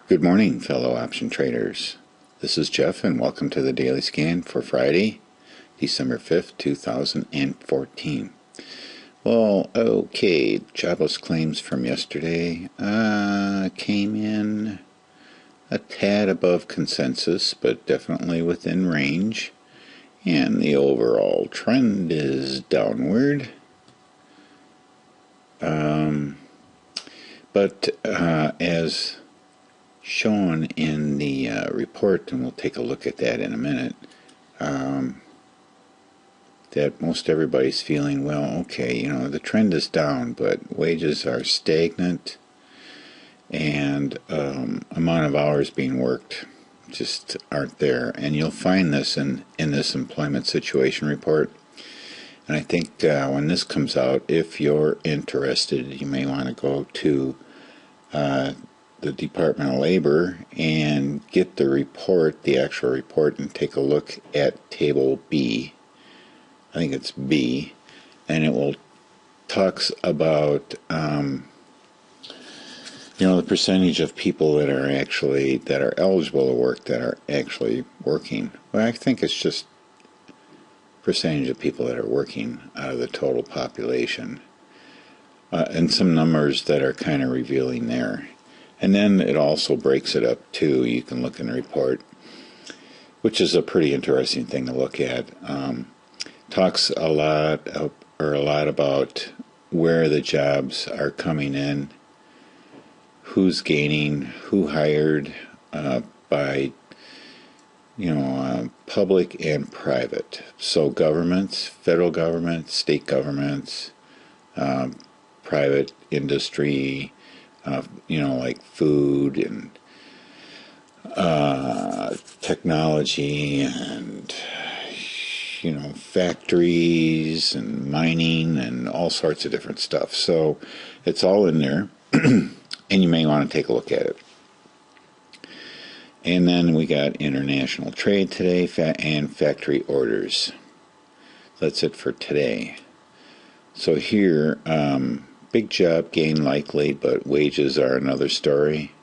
Good morning, fellow option traders. This is Jeff, and welcome to the Daily Scan for Friday, December 5th, 2014. Well, okay, jobless claims from yesterday came in a tad above consensus, but definitely within range, and the overall trend is downward. But as shown in the report, and we'll take a look at that in a minute, that most everybody's feeling, well, okay, the trend is down, but wages are stagnant, and amount of hours being worked just aren't there. And you'll find this in this employment situation report. And I think when this comes out, if you're interested, you may want to go to the Department of Labor and get the report, the actual report, and take a look at Table B. I think it's B, and it will talks about the percentage of people that are eligible to work that are actually working. Well, I think it's just percentage of people that are working out of the total population, and some numbers that are kind of revealing there. And then it also breaks it up too. You can look in the report, which is a pretty interesting thing to look at. Talks a lot about where the jobs are coming in, who's gaining, who hired by public and private. So governments, federal government, state governments, private industry, like food and technology and factories and mining and all sorts of different stuff. So it's all in there, and you may want to take a look at it. And then we got international trade today and factory orders. That's it for today. So here, big job gain likely, but wages are another story.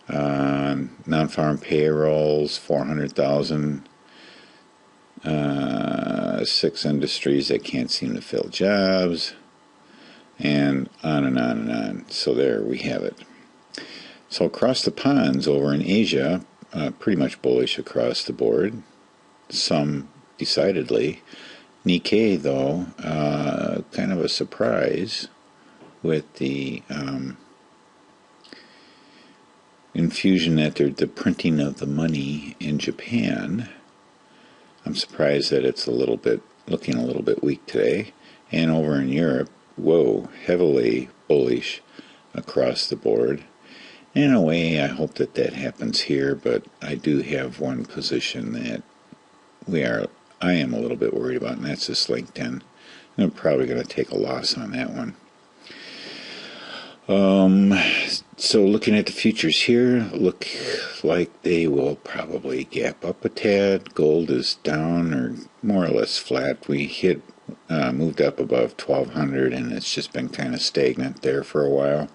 Non-farm payrolls, 400,000. 6 industries that can't seem to fill jobs, and on and on and on. So there we have it. So across the ponds over in Asia, pretty much bullish across the board. Some decidedly. Nikkei, though, kind of a surprise with the infusion that the printing of the money in Japan. I'm surprised that it's looking a little bit weak today. And over in Europe, whoa, heavily bullish across the board. In a way, I hope that happens here, but I do have one position that I am a little bit worried about, and that's this LinkedIn. I'm probably going to take a loss on that one. So looking at the futures here, look like they will probably gap up a tad. Gold is down or more or less flat. We moved up above 1200, and it's just been kind of stagnant there for a while.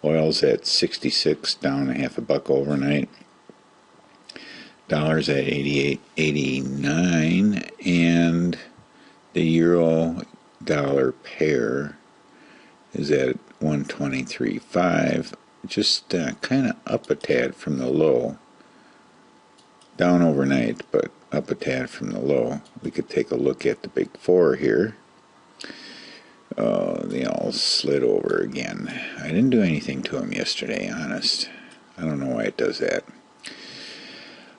Oil's at 66, down $0.50 overnight. Dollar's at 88.89, and the euro dollar pair is at 123.5, just kind of up a tad from the low. Down overnight, but up a tad from the low. We could take a look at the big four here. Oh, they all slid over again. I didn't do anything to them yesterday, honest. I don't know why it does that.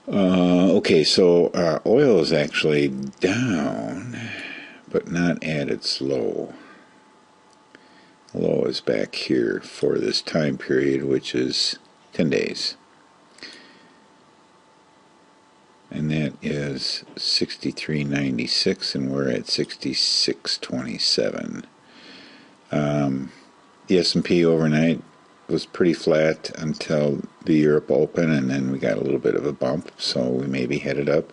Okay, so oil is actually down, but not at its low. Low is back here for this time period, which is 10 days. And that is 63.96, and we're at 66.27. The S&P overnight was pretty flat until the Europe Open, and then we got a little bit of a bump, so we may be headed up.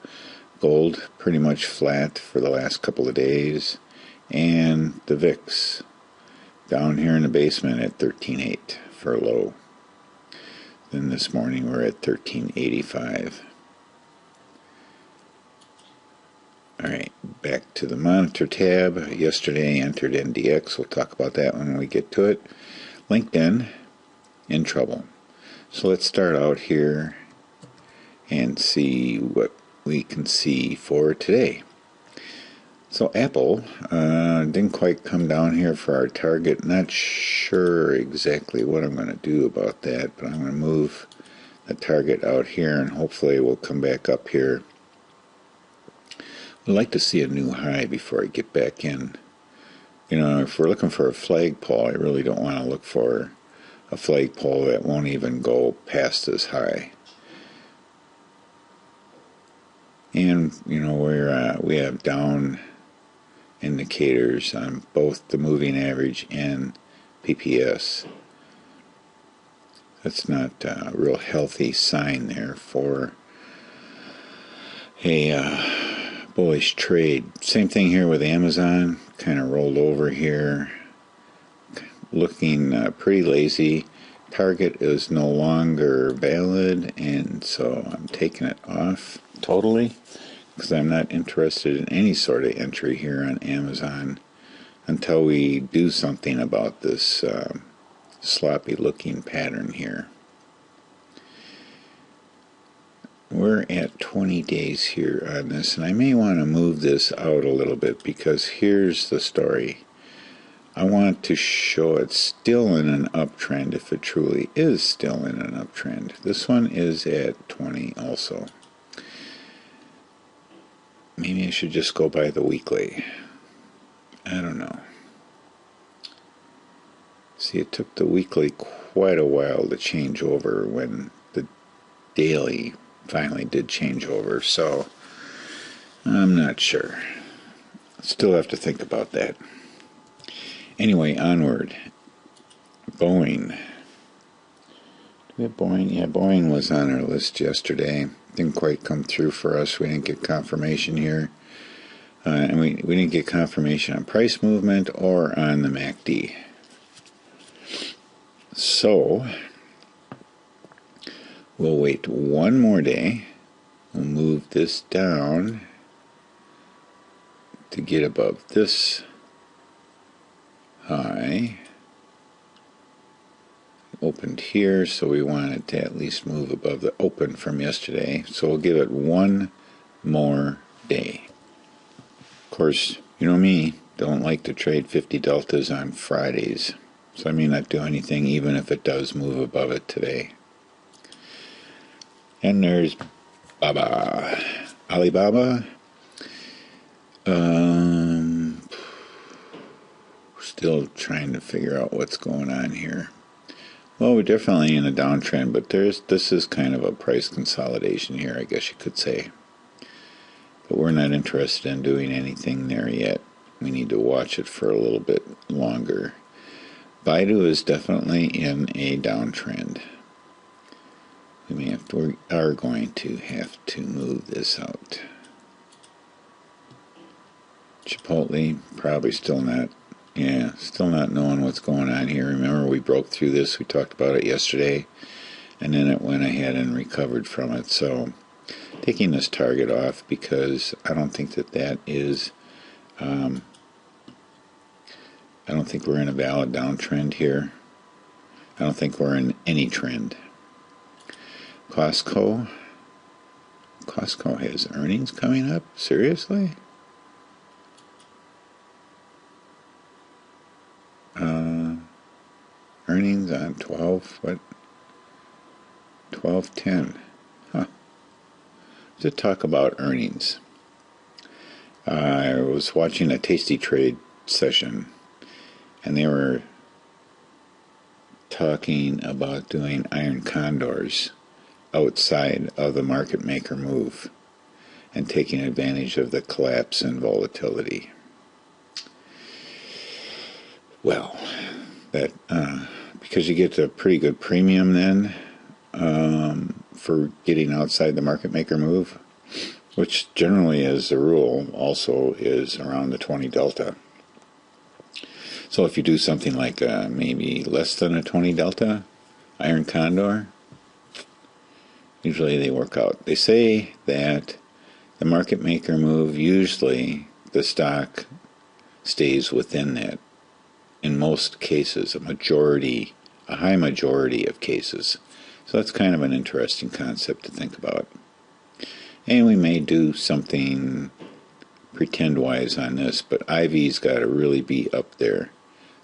gold pretty much flat for the last couple of days, and the VIX down here in the basement at 13.8 for a low. Then this morning we're at 13.85. Alright, back to the monitor tab. Yesterday I entered NDX. We'll talk about that when we get to it. LinkedIn in trouble. So let's start out here and see what we can see for today. So Apple didn't quite come down here for our target. Not sure exactly what I'm going to do about that, but I'm going to move the target out here and hopefully we'll come back up here. I'd like to see a new high before I get back in. You know, if we're looking for a flagpole, I really don't want to look for a flagpole that won't even go past this high. And, you know, we have down indicators on both the moving average and PPS. That's not a real healthy sign there for a bullish trade. Same thing here with Amazon, kind of rolled over here, looking pretty lazy. Target is no longer valid, and so I'm taking it off totally because I'm not interested in any sort of entry here on Amazon until we do something about this sloppy looking pattern here. We're at 20 days here on this, and I may want to move this out a little bit because here's the story. I want to show it's still in an uptrend if it truly is still in an uptrend. This one is at 20 also. Maybe I should just go by the weekly. I don't know. See, it took the weekly quite a while to change over when the daily finally did change over, so I'm not sure. Still have to think about that. Anyway, onward. Boeing. Do we have Boeing? Yeah, Boeing was on our list yesterday. Didn't quite come through for us. We didn't get confirmation here. And we didn't get confirmation on price movement or on the MACD. So, we'll wait one more day. We'll move this down to get above this high. Opened here, so we want it to at least move above the open from yesterday. So we'll give it one more day. Of course, you know me, don't like to trade 50 deltas on Fridays. So I may not do anything even if it does move above it today. And there's Baba. Alibaba. Still trying to figure out what's going on here. Well, we're definitely in a downtrend, but this is kind of a price consolidation here, I guess you could say. But we're not interested in doing anything there yet. We need to watch it for a little bit longer. Baidu is definitely in a downtrend. We are going to have to move this out. Chipotle, probably still not. Yeah, still not knowing what's going on here. Remember, we broke through this. We talked about it yesterday, and then it went ahead and recovered from it. So, taking this target off because I don't think that is. I don't think we're in a valid downtrend here. I don't think we're in any trend. Costco has earnings coming up? Seriously? Earnings on 12/10. Huh. To talk about earnings. I was watching a Tasty Trade session, and they were talking about doing iron condors outside of the market maker move and taking advantage of the collapse and volatility. Well, that because you get a pretty good premium then for getting outside the market maker move. which generally as a rule also is around the 20 delta. So if you do something like maybe less than a 20 delta iron condor, usually they work out. They say that the market maker move, usually the stock stays within that. In most cases, a high majority of cases. So that's kind of an interesting concept to think about. And we may do something pretend-wise on this, but IV's got to really be up there.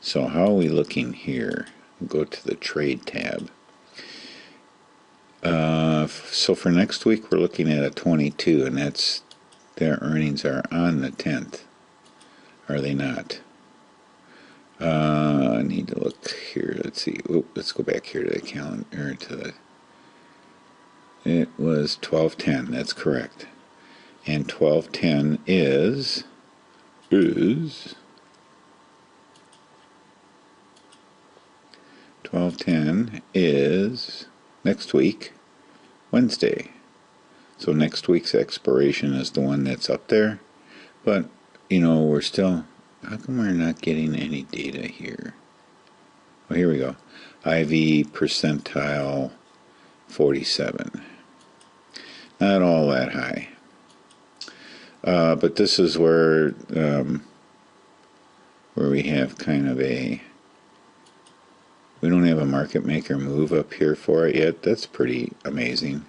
So how are we looking here? Go to the trade tab. So for next week we're looking at a 22, and that's their earnings are on the 10th. Are they not? I need to look here. Let's see. Let's go back here to the calendar. It was 12/10. That's correct. And 12/10 is 12/10 is next week, Wednesday. So next week's expiration is the one that's up there. But, we're still... How come we're not getting any data here? Oh, here we go. IV percentile 47. Not all that high. But this is where we have kind of we don't have a market maker move up here for it yet. That's pretty amazing.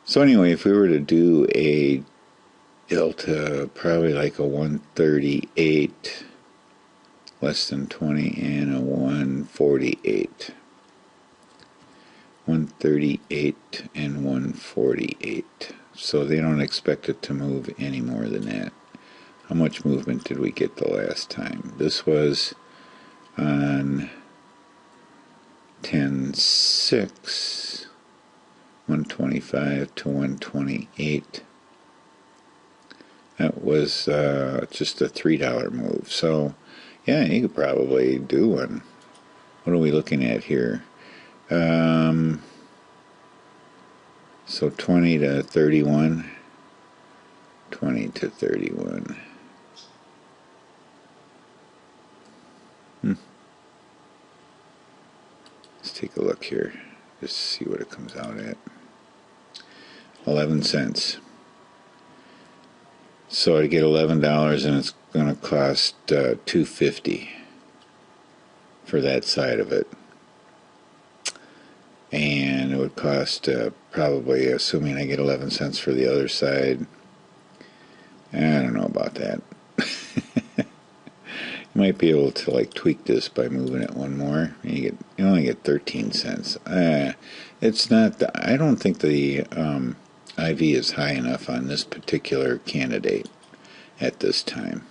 So anyway, if we were to do a delta, probably like a 138 less than 20 and a 148. 138 and 148. So they don't expect it to move any more than that. How much movement did we get the last time? This was on 10/6, 125 to 128. That was just a $3 move. So, yeah, you could probably do one. What are we looking at here? So 20 to 31. 20 to 31. Let's take a look here. Just see what it comes out at. 11 cents. So I get $11, and it's going to cost $2.50 for that side of it. And it would cost probably, assuming I get 11 cents for the other side, I don't know about that. You might be able to tweak this by moving it one more. You only get 13 cents. It's not. I don't think the IV is high enough on this particular candidate at this time.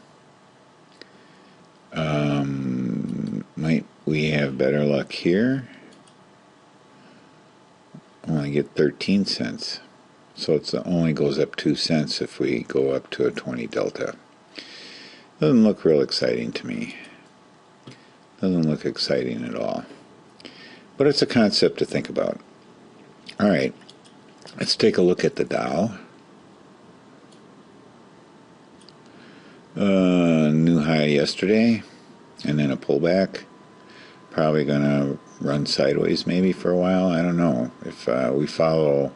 Might we have better luck here? Only get 13 cents. So it only goes up 2 cents if we go up to a 20 delta. Doesn't look real exciting to me. Doesn't look exciting at all. But it's a concept to think about. Alright, let's take a look at the Dow. New high yesterday, and then a pullback. Probably going to run sideways maybe for a while. I don't know. If we follow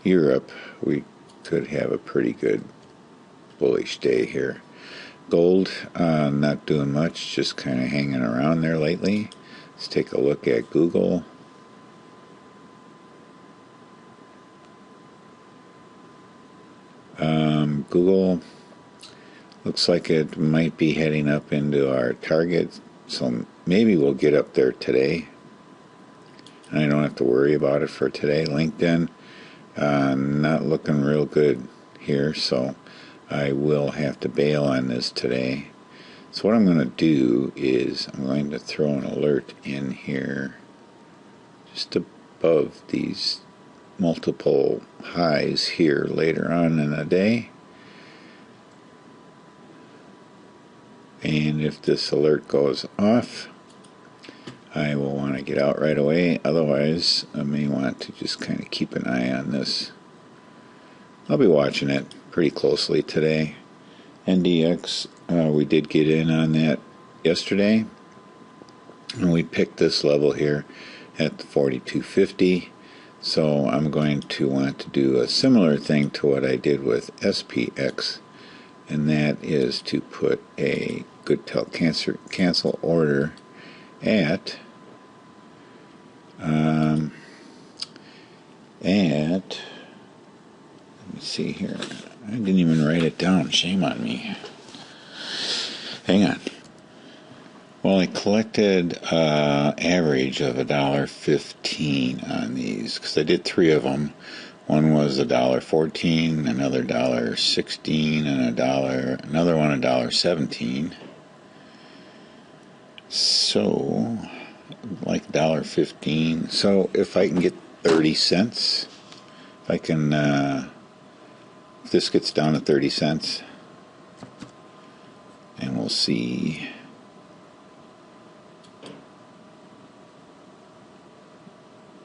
Europe, we could have a pretty good bullish day here. Gold, not doing much, just kind of hanging around there lately. Let's take a look at Google. Google looks like it might be heading up into our target, so maybe we'll get up there today. And I don't have to worry about it for today. LinkedIn, not looking real good here, so I will have to bail on this today. So what I'm going to do is I'm going to throw an alert in here just above these multiple highs here later on in the day. And if this alert goes off, I will want to get out right away. Otherwise, I may want to just kind of keep an eye on this I'll be watching it pretty closely today. NDX, we did get in on that yesterday, and we picked this level here at the 4250. So I'm going to want to do a similar thing to what I did with SPX, and that is to put a good till cancel order at let me see here. I didn't even write it down. Shame on me. Hang on. Well, I collected average of $1.15 on these because I did 3 of them. One was $1.14, another $1.16, and another one $1.17. So, like $1.15. So if I can get 30 cents, if I can, if this gets down to 30 cents, and we'll see.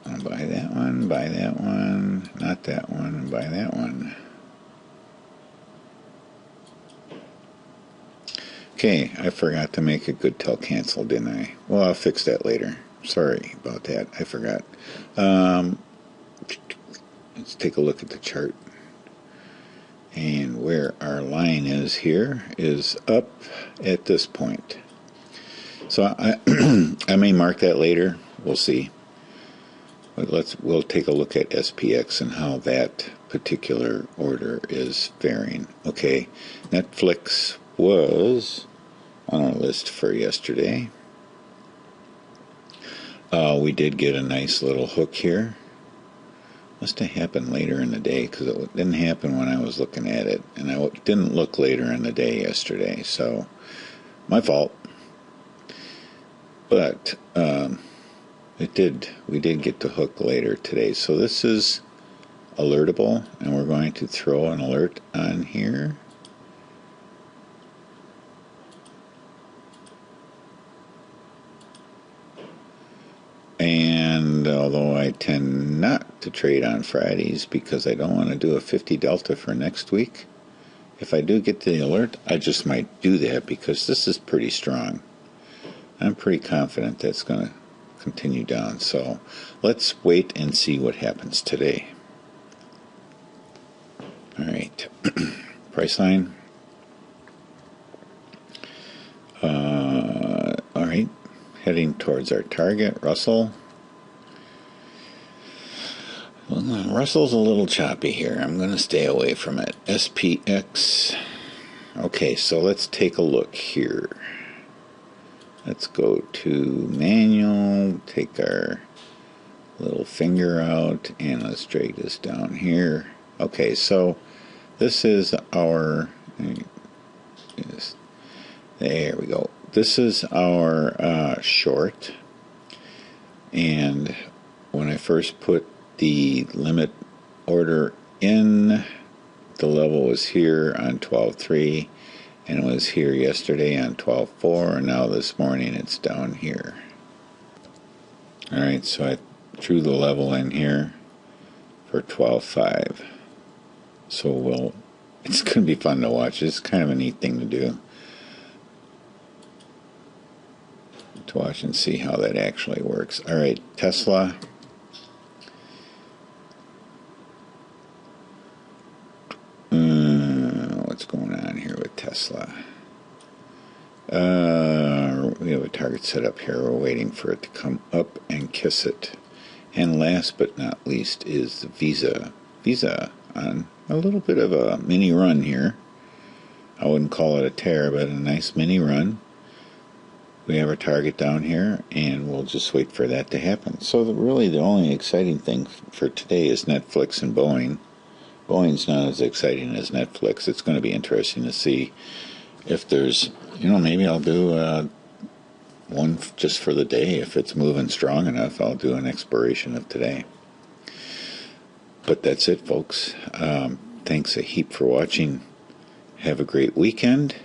I'll buy that one, not that one, buy that one. Okay, I forgot to make a good till cancel, didn't I? Well, I'll fix that later. Sorry about that. I forgot. Let's take a look at the chart. And where our line is here is up at this point. So I may mark that later. We'll see. But we'll take a look at SPX and how that particular order is varying. Okay, Netflix was on our list for yesterday. We did get a nice little hook here. Must have happened later in the day because it didn't happen when I was looking at it, and I didn't look later in the day yesterday, so my fault. But we did get the hook later today, so this is alertable, and we're going to throw an alert on here. And although I tend not to trade on Fridays because I don't want to do a 50 delta for next week, if I do get the alert, I just might do that because this is pretty strong. I'm pretty confident that's going to continue down. So let's wait and see what happens today. All right, price line. All right, heading towards our target, Russell. Well, Russell's a little choppy here. I'm going to stay away from it. SPX. Okay, so let's take a look here. Let's go to manual, take our little finger out, and let's drag this down here. Okay, so this is our, there we go. This is our short, and when I first put the limit order in, the level was here on 12.3, and it was here yesterday on 12.4, and now this morning it's down here. Alright, so I drew the level in here for 12.5. So it's going to be fun to watch. It's kind of a neat thing to do. To watch and see how that actually works. Alright, Tesla. What's going on here with Tesla? We have a target set up here. We're waiting for it to come up and kiss it. And last but not least is the Visa. Visa on a little bit of a mini run here. I wouldn't call it a tear, but a nice mini run. We have our target down here, and we'll just wait for that to happen. So really the only exciting thing for today is Netflix and Boeing. Boeing's not as exciting as Netflix. It's going to be interesting to see if there's, maybe I'll do one just for the day. If it's moving strong enough, I'll do an expiration of today. But that's it, folks. Thanks a heap for watching. Have a great weekend,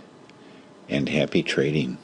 and happy trading.